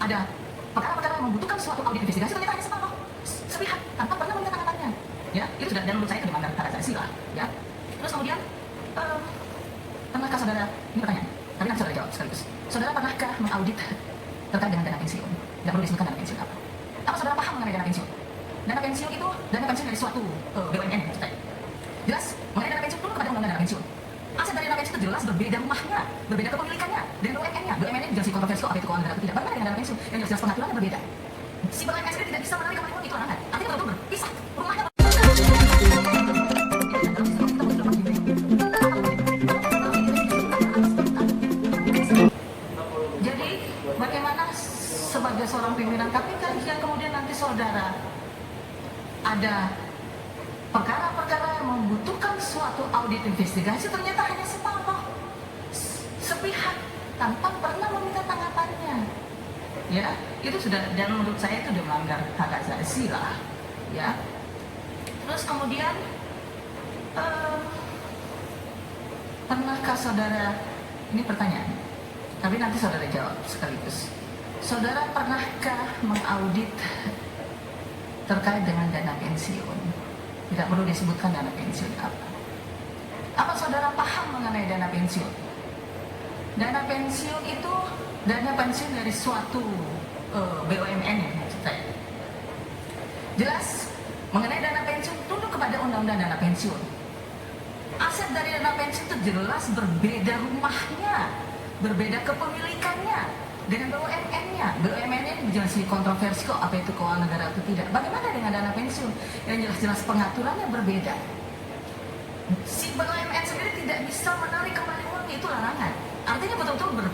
ada perkara-perkara yang membutuhkan suatu audit investigasi, ternyata hanya sepihak tanpa pernah melihat tanggapannya. Ya, itu sudah, dan menurut saya itu melanggar hak asasi lah. Ya. Terus kemudian, pernahkah saudara, ini pertanyaan, tapi nanti saudara jawab sekaligus. Saudara pernahkah mengaudit terkait dengan dana pensiun? Tidak perlu disebutkan dana pensiun apa. Apa saudara paham mengenai dana pensiun? Dana pensiun itu dana pensiun dari suatu BUMN, jelas mengenai dana pensiun, turun kepada undang-undang dana pensiun. Aset dari dana pensiun itu jelas berbeda rumahnya, berbeda kepemilikannya dengan BUMN-nya. BUMN ini jelas kontroversial, apa itu keuangan negara atau tidak. Bagaimana dengan dana pensiun yang jelas pengaturannya berbeda? Si BUMN sendiri tidak bisa menarik kembali uang itu larangan. Artinya betul-betul berpisah rumahnya. Jadi bagaimana sebagai seorang pimpinan KPK yang kemudian nanti saudara ada perkara-perkara yang membutuhkan suatu audit investigasi, ternyata hanya separuh, sepihak, tanpa pernah meminta tanggapannya. Ya, itu sudah, dan menurut saya itu sudah melanggar hak asasi lah. Ya. Terus kemudian, pernahkah saudara, ini pertanyaan, tapi nanti saudara jawab sekaligus. Saudara pernahkah mengaudit terkait dengan dana pensiun? Tidak perlu disebutkan dana pensiun apa. Apa saudara paham mengenai dana pensiun? Dana pensiun itu dana pensiun dari suatu BUMN ya, maksud saya. Jelas mengenai dana pensiun tunduk kepada undang-undang dana pensiun. Aset dari dana pensiun itu jelas berbeda rumahnya, berbeda kepemilikannya dengan BUMN-nya. BUMN-nya jelas kontroversi kok, apa itu keuangan negara atau tidak. Bagaimana dengan dana pensiun yang jelas-jelas pengaturannya berbeda? Si BUMN sendiri tidak bisa menarik kembali uang, itu larangan. Artinya betul-betul